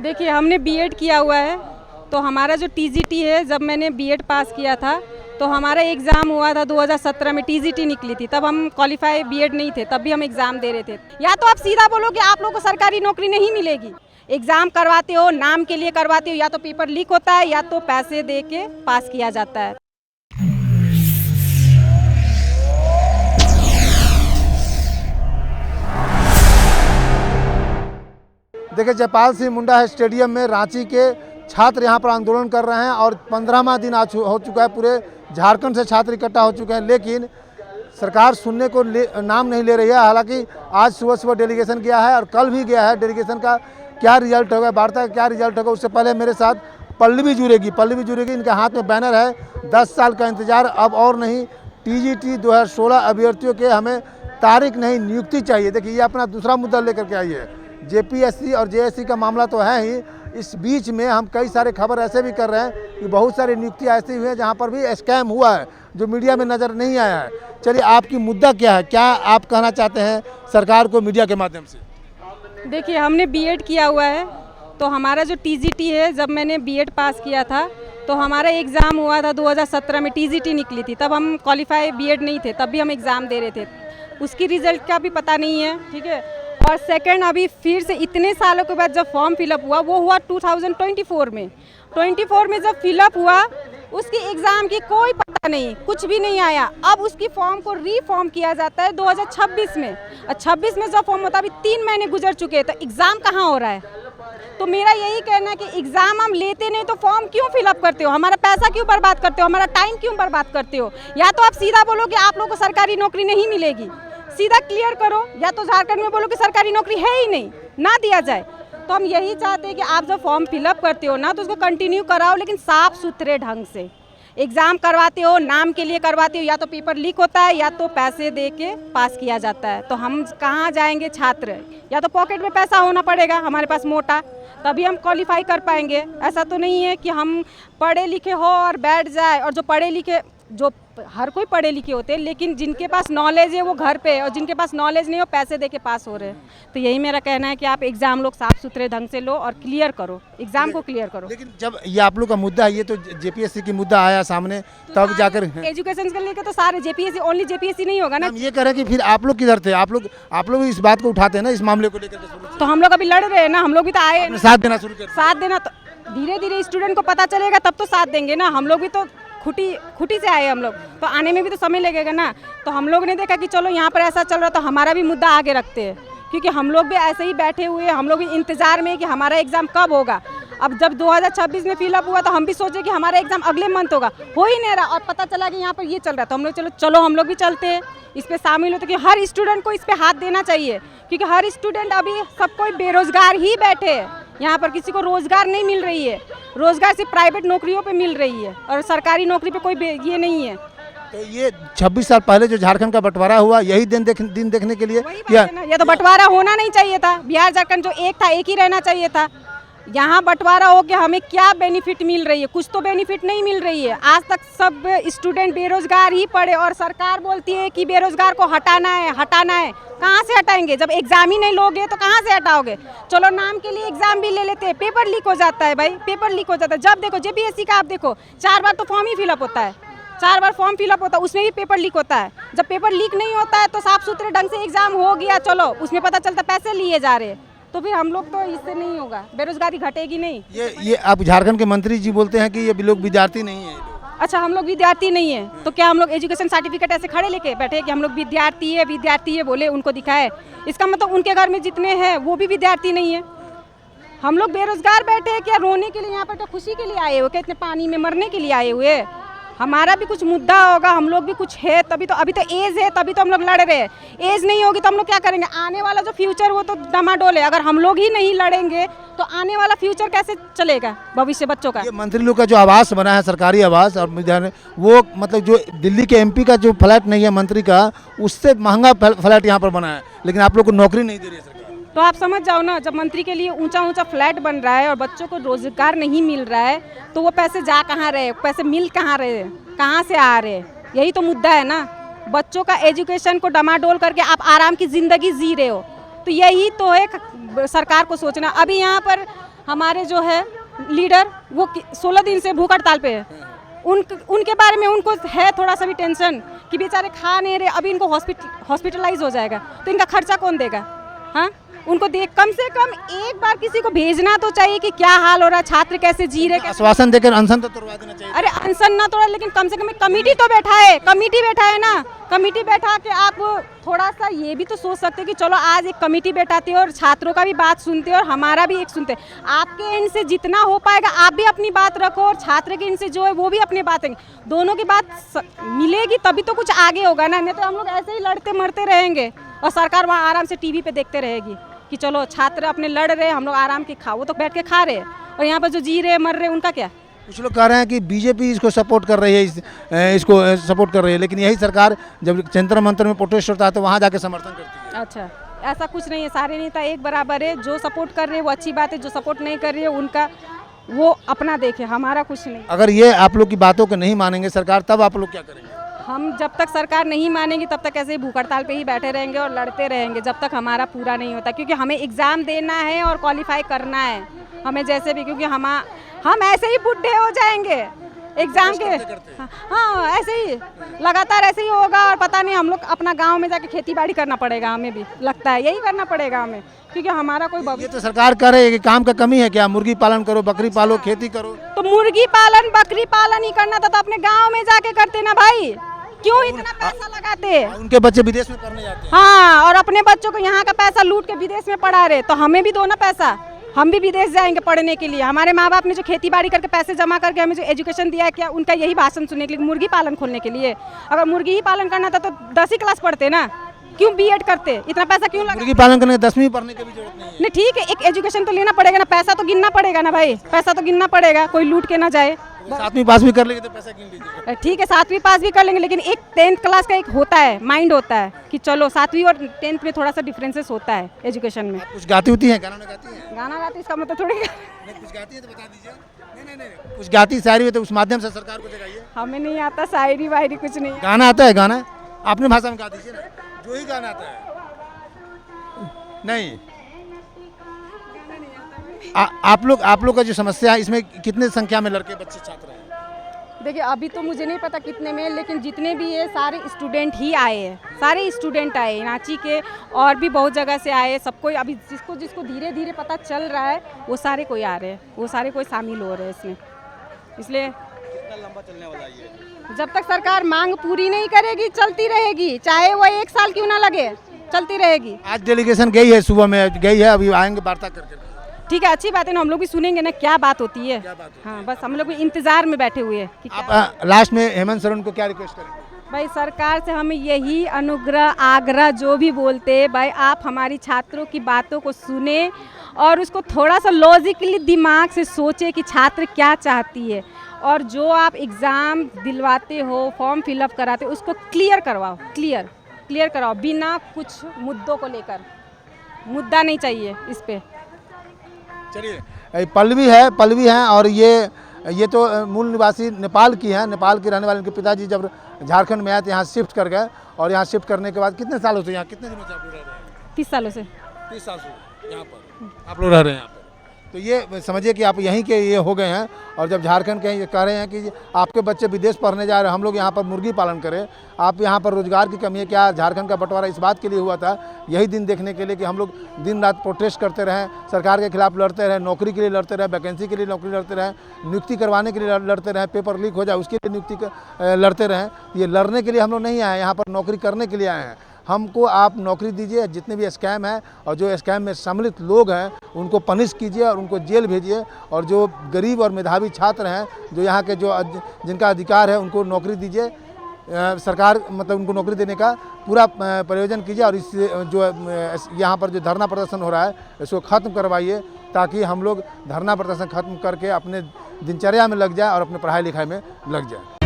देखिए, हमने बीएड किया हुआ है, तो हमारा जो टीजीटी है, जब मैंने बीएड पास किया था तो हमारा एग्ज़ाम हुआ था 2017 में, टीजीटी निकली थी, तब हम क्वालिफाई बीएड नहीं थे, तब भी हम एग्ज़ाम दे रहे थे। या तो आप सीधा बोलो कि आप लोगों को सरकारी नौकरी नहीं मिलेगी, एग्ज़ाम करवाते हो, नाम के लिए करवाते हो, या तो पेपर लीक होता है या तो पैसे दे के पास किया जाता है। देखिए, जयपाल सिंह मुंडा स्टेडियम में रांची के छात्र यहां पर आंदोलन कर रहे हैं और 15वां दिन हो चुका है। पूरे झारखंड से छात्र इकट्ठा हो चुके हैं, लेकिन सरकार सुनने को नाम नहीं ले रही है। हालांकि आज सुबह डेलीगेशन गया है और कल भी गया है। डेलीगेशन का क्या रिजल्ट होगा, वार्ता का क्या रिजल्ट होगा, उससे पहले मेरे साथ पल्लवी जुड़ेगी। इनके हाथ में बैनर है, 10 साल का इंतजार अब और नहीं, टीजीटी 2016 अभ्यर्थियों के हमें तारीख नहीं नियुक्ति चाहिए। देखिए, ये अपना दूसरा मुद्दा लेकर के आई है। जेपीएससी और जेएससी का मामला तो है ही, इस बीच में हम कई सारे खबर ऐसे भी कर रहे हैं कि बहुत सारी नियुक्तियाँ ऐसी हुई हैं जहाँ पर भी स्कैम हुआ है, जो मीडिया में नज़र नहीं आया है। चलिए, आपकी मुद्दा क्या है, क्या आप कहना चाहते हैं सरकार को मीडिया के माध्यम से? देखिए, हमने बीएड किया हुआ है, तो हमारा जो टीजीटी है, जब मैंने बीएड पास किया था तो हमारा एग्ज़ाम हुआ था 2017 में, टीजीटी निकली थी, तब हम क्वालिफाई बीएड नहीं थे, तब भी हम एग्ज़ाम दे रहे थे। उसकी रिज़ल्ट का भी पता नहीं है, ठीक है। और सेकंड, अभी फिर से इतने सालों के बाद जब फॉर्म फिलअप हुआ, वो हुआ 2024 में। 24 में जब फिलअप हुआ, उसकी एग्ज़ाम की कोई पता नहीं, कुछ भी नहीं आया। अब उसकी फॉर्म को रीफॉर्म किया जाता है 2026 में, और 26 में जब फॉर्म होता है, अभी 3 महीने गुजर चुके हैं, तो एग्ज़ाम कहाँ हो रहा है? तो मेरा यही कहना है कि एग्ज़ाम हम लेते नहीं तो फॉर्म क्यों फिलअप करते हो, हमारा पैसा क्यों बर्बाद करते हो, हमारा टाइम क्यों बर्बाद करते हो? या तो आप सीधा बोलो कि आप लोगों को सरकारी नौकरी नहीं मिलेगी, सीधा क्लियर करो, या तो झारखंड में बोलो कि सरकारी नौकरी है ही नहीं, ना दिया जाए। तो हम यही चाहते हैं कि आप जब फॉर्म फिलअप करते हो ना, तो उसको कंटिन्यू कराओ, लेकिन साफ सुथरे ढंग से। एग्ज़ाम करवाते हो, नाम के लिए करवाते हो, या तो पेपर लीक होता है या तो पैसे दे के पास किया जाता है। तो हम कहाँ जाएंगे छात्र? या तो पॉकेट में पैसा होना पड़ेगा हमारे पास मोटा, तभी हम क्वालिफाई कर पाएंगे। ऐसा तो नहीं है कि हम पढ़े लिखे हो और बैठ जाए, और जो पढ़े लिखे, जो हर कोई पढ़े लिखे होते हैं, लेकिन जिनके पास नॉलेज है वो घर पे है, और जिनके पास नॉलेज नहीं हो पैसे दे के पास हो रहे हैं। तो यही मेरा कहना है कि आप एग्ज़ाम लोग साफ सुथरे ढंग से लो और क्लियर करो, एग्ज़ाम को क्लियर करो। लेकिन जब ये आप लोग का मुद्दा है, ये तो जेपीएससी की मुद्दा आया सामने, तब जाकर एजुकेशन के लेकर तो सारे जेपीएससी, ओनली जेपीएससी नहीं होगा ना। हम ये कह रहे हैं कि फिर आप लोग किधर थे? आप लोग इस बात को उठाते हैं ना, इस मामले को लेकर। तो हम लोग अभी लड़ रहे हैं ना, हम लोग भी तो आए साथ देना शुरू कर, साथ देना। तो धीरे धीरे स्टूडेंट को पता चलेगा तब तो साथ देंगे ना। हम लोग भी तो खुटी से आए, हम लोग तो आने में भी तो समय लगेगा ना। तो हम लोग ने देखा कि चलो यहाँ पर ऐसा चल रहा, तो हमारा भी मुद्दा आगे रखते हैं, क्योंकि हम लोग भी ऐसे ही बैठे हुए हैं, हम लोग भी इंतज़ार में कि हमारा एग्ज़ाम कब होगा। अब जब 2026 में फिलअप हुआ तो हम भी सोचे कि हमारा एग्ज़ाम अगले मंथ होगा, हो ही नहीं रहा, और पता चला कि यहाँ पर ये चल रहा है। तो हम लोग चलो हम लोग भी चलते हैं, इस पर शामिल होते, कि हर स्टूडेंट को इस पर हाथ देना चाहिए, क्योंकि हर स्टूडेंट अभी सब कोई बेरोज़गार ही बैठे हैं। यहाँ पर किसी को रोज़गार नहीं मिल रही है, रोज़गार सिर्फ प्राइवेट नौकरियों पे मिल रही है, और सरकारी नौकरी पे कोई ये नहीं है। तो ये 26 साल पहले जो झारखंड का बंटवारा हुआ, यही दिन देखने के लिए या तो बंटवारा होना नहीं चाहिए था। बिहार झारखंड जो एक था, एक ही रहना चाहिए था। यहाँ बंटवारा हो के हमें क्या बेनिफिट मिल रही है? कुछ तो बेनिफिट नहीं मिल रही है। आज तक सब स्टूडेंट बेरोजगार ही पड़े, और सरकार बोलती है कि बेरोजगार को हटाना है। कहाँ से हटाएंगे? जब एग्जाम ही नहीं लोगे तो कहाँ से हटाओगे? चलो नाम के लिए एग्जाम भी ले लेते हैं, पेपर लीक हो जाता है भाई, पेपर लीक हो जाता है। जब देखो जेपीएससी का, आप देखो 4 बार तो फॉर्म ही फिलअप होता है, 4 बार फॉर्म फिलअप होता है, उसमें भी पेपर लीक होता है। जब पेपर लीक नहीं होता है तो साफ सुथरे ढंग से एग्जाम हो गया, चलो उसमें पता चलता पैसे लिए जा रहे हैं, तो फिर हम लोग तो इससे नहीं होगा, बेरोजगारी घटेगी नहीं। ये आप झारखंड के मंत्री जी बोलते हैं कि ये लोग विद्यार्थी नहीं है। अच्छा, हम लोग विद्यार्थी नहीं है तो क्या हम लोग एजुकेशन सर्टिफिकेट ऐसे खड़े लेके बैठे कि हम लोग विद्यार्थी है बोले, उनको दिखाए? इसका मतलब उनके घर में जितने हैं वो भी विद्यार्थी नहीं है। हम लोग बेरोजगार बैठे हैं क्या? रोने के लिए यहाँ पर, तो खुशी के लिए आए हो क्या? इतने पानी में मरने के लिए आए हुए? हमारा भी कुछ मुद्दा होगा, हम लोग भी कुछ है, तभी तो अभी तो एज है, तभी तो हम लोग लड़ रहे हैं। एज नहीं होगी तो हम लोग क्या करेंगे? आने वाला जो फ्यूचर वो तो डमाडोल है। अगर हम लोग ही नहीं लड़ेंगे तो आने वाला फ्यूचर कैसे चलेगा, भविष्य बच्चों का? ये मंत्री लोग का जो आवास बना है, सरकारी आवास, और वो मतलब जो दिल्ली के एमपी का जो फ्लैट नहीं है मंत्री का, उससे महंगा फ्लैट यहाँ पर बना है, लेकिन आप लोग को नौकरी नहीं दे रही है सरकार। तो आप समझ जाओ ना, जब मंत्री के लिए ऊंचा फ्लैट बन रहा है और बच्चों को रोजगार नहीं मिल रहा है, तो वो पैसे जा कहाँ रहे, पैसे मिल कहाँ रहे, कहाँ से आ रहे? यही तो मुद्दा है ना। बच्चों का एजुकेशन को डमाडोल करके आप आराम की ज़िंदगी जी रहे हो, तो यही तो है सरकार को सोचना। अभी यहाँ पर हमारे जो है लीडर वो 16 दिन से भूख हड़ताल पे है। उनके बारे में उनको है थोड़ा सा भी टेंशन कि बेचारे खा नहीं रहे, अभी इनको हॉस्पिटलाइज हो जाएगा तो इनका खर्चा कौन देगा? हाँ, उनको देख कम से कम एक बार किसी को भेजना तो चाहिए कि क्या हाल हो रहा है, छात्र कैसे जी रहे। आश्वासन देकर अनशन तो तोड़वा देना चाहिए। अरे अनशन ना तोड़ा, लेकिन कम से कम एक कमेटी तो बैठा है, कमेटी बैठा है ना, कमेटी बैठा के आप थोड़ा सा ये भी तो सोच सकते कि चलो आज एक कमेटी बैठाते और छात्रों का भी बात सुनते और हमारा भी एक सुनते। आपके एंड से जितना हो पाएगा आप भी अपनी बात रखो और छात्र के एंड से जो है वो भी अपनी बात रखेंगे, दोनों की बात मिलेगी तभी तो कुछ आगे होगा ना, नहीं तो हम लोग ऐसे ही लड़ते मरते रहेंगे और सरकार वहाँ आराम से टीवी पे देखते रहेगी कि चलो छात्र अपने लड़ रहे, हम लोग आराम के वो तो बैठ के खा रहे हैं और यहाँ पर जो जी रहे मर रहे उनका क्या? कुछ लोग कह रहे हैं कि बीजेपी इसको सपोर्ट कर रही है, इसको सपोर्ट कर रही है, लेकिन यही सरकार जब जंतर मंतर में प्रोटेस्ट होता है तो वहाँ जाके समर्थन करती है। अच्छा, ऐसा कुछ नहीं है, सारे नेता एक बराबर है, जो सपोर्ट कर रहे हैं वो अच्छी बात है, जो सपोर्ट नहीं कर रही है उनका वो अपना देखे, हमारा कुछ नहीं। अगर ये आप लोग की बातों को नहीं मानेंगे सरकार तब आप लोग क्या करेंगे? हम जब तक सरकार नहीं मानेगी तब तक ऐसे ही भूख हड़ताल पे ही बैठे रहेंगे और लड़ते रहेंगे जब तक हमारा पूरा नहीं होता, क्योंकि हमें एग्ज़ाम देना है और क्वालिफाई करना है हमें जैसे भी, क्योंकि हम ऐसे ही बुढ़े हो जाएंगे एग्ज़ाम के। हाँ, ऐसे ही लगातार ऐसे ही होगा और पता नहीं हम लोग अपना गांव में जाके खेती बाड़ी करना पड़ेगा, हमें भी लगता है यही करना पड़ेगा हमें, क्योंकि हमारा कोई ये तो सरकार कह रही है कि काम का कमी है क्या? मुर्गी पालन करो, बकरी पालो, खेती करो। तो मुर्गी पालन बकरी पालन ही करना था तो अपने गाँव में जाके करते ना भाई, क्यों इतना पैसा लगाते? उनके बच्चे विदेश में पढ़ने जाते हैं। हाँ, और अपने बच्चों को यहाँ का पैसा लूट के विदेश में पढ़ा रहे, तो हमें भी दो ना पैसा, हम भी विदेश जाएंगे पढ़ने के लिए। हमारे माँ बाप ने जो खेती बाड़ी करके पैसे जमा करके हमें जो एजुकेशन दिया है, क्या उनका यही भाषण सुनने के लिए, मुर्गी पालन खोलने के लिए? अगर मुर्गी ही पालन करना था तो 10वीं क्लास पढ़ते ना, क्यों बीएड करते? इतना पैसा क्यों लगा? मुर्गी पालन करने 10वीं पढ़ने की भी जरूरत नहीं है। नहीं ठीक है, एक एजुकेशन तो लेना पड़ेगा ना, पैसा तो गिनना पड़ेगा ना भाई, पैसा तो गिनना पड़ेगा, कोई लूट के ना जाए। 7वीं पास भी कर लेंगे तो पैसा गिन लीजिए। ठीक है, 7वीं पास भी कर लेंगे, लेकिन एक 10th क्लास का एक होता है माइंड होता है कि चलो 7वीं और 10th में थोड़ा सा डिफरेंसेस होता है एजुकेशन में। कुछ गाती होती हैं, गाना गाती हैं? गाना गाती इसका मतलब थोड़ी नहीं, कुछ गाती है तो बता दीजिए। नहीं, कुछ गाती शायरी है तो उस माध्यम से सरकार को जगाइए। हमें नहीं आता शायरी वायरी कुछ नहीं। गाना आता है? गाना अपने भाषा में गा दीजिए ना, जो ही गाना आता है। नहीं, आप लोग का जो समस्या है इसमें कितने संख्या में लड़के बच्चे छात्र हैं? देखिए अभी तो मुझे नहीं पता कितने में, लेकिन जितने भी है सारे स्टूडेंट ही आए हैं, सारे स्टूडेंट आए रांची के और भी बहुत जगह से आए, सबको अभी जिसको धीरे धीरे पता चल रहा है वो सारे कोई आ रहे हैं, वो सारे कोई शामिल हो रहे हैं इसमें। इसलिए कितना लंबा चलने वाला है ये? जब तक सरकार मांग पूरी नहीं करेगी चलती रहेगी, चाहे वो 1 साल क्यों ना लगे, चलती रहेगी। आज डेलीगेशन गई है, सुबह में गई है, अभी आएंगे वार्ता करके। ठीक है, अच्छी बात है ना, हम लोग भी सुनेंगे ना क्या बात होती है। हाँ, बस हम लोग भी इंतजार में बैठे हुए हैं कि आप लास्ट में हेमंत सोरेन को क्या रिक्वेस्ट करेंगे? भाई सरकार से हमें यही अनुग्रह आग्रह जो भी बोलते हैं भाई, आप हमारी छात्रों की बातों को सुने और उसको थोड़ा सा लॉजिकली दिमाग से सोचे कि छात्र क्या चाहती है, और जो आप एग्ज़ाम दिलवाते हो, फॉर्म फिलअप कराते हो, उसको क्लियर करवाओ, क्लियर कराओ बिना कुछ मुद्दों को लेकर। मुद्दा नहीं चाहिए इस पर। चलिए, पल्लवी है और ये तो मूल निवासी नेपाल की है, नेपाल के रहने वाले। इनके पिताजी जब झारखंड में आए तो यहाँ शिफ्ट कर गए, और यहाँ शिफ्ट करने के बाद कितने सालों से यहाँ, कितने दिनों से आप लोग रह रहे हैं? 30 सालों से। 30 साल से यहाँ पर आप लोग रह रहे हैं यहाँ पर। तो ये समझिए कि आप यहीं के ये हो गए हैं, और जब झारखंड के ये कह रहे हैं कि आपके बच्चे विदेश पढ़ने जा रहे हैं, हम लोग यहाँ पर मुर्गी पालन करें, आप यहाँ पर रोजगार की कमी है क्या? झारखंड का बंटवारा इस बात के लिए हुआ था, यही दिन देखने के लिए कि हम लोग दिन रात प्रोटेस्ट करते रहें, सरकार के खिलाफ लड़ते रहें, नौकरी के लिए लड़ते रहें, वैकेंसी के लिए नौकरी लड़ते रहें, नियुक्ति करवाने के लिए लड़ते रहें, पेपर लीक हो जाए उसके लिए नियुक्ति लड़ते रहें। ये लड़ने के लिए हम लोग नहीं आए, यहाँ पर नौकरी करने के लिए आए हैं। हमको आप नौकरी दीजिए, जितने भी स्कैम हैं और जो स्कैम में सम्मिलित लोग हैं उनको पनिश कीजिए और उनको जेल भेजिए, और जो गरीब और मेधावी छात्र हैं, जो यहाँ के जिनका अधिकार है उनको नौकरी दीजिए। सरकार मतलब उनको नौकरी देने का पूरा प्रयोजन कीजिए, और इस जो यहाँ पर जो धरना प्रदर्शन हो रहा है इसको ख़त्म करवाइए, ताकि हम लोग धरना प्रदर्शन ख़त्म करके अपने दिनचर्या में लग जाए और अपने पढ़ाई लिखाई में लग जाए।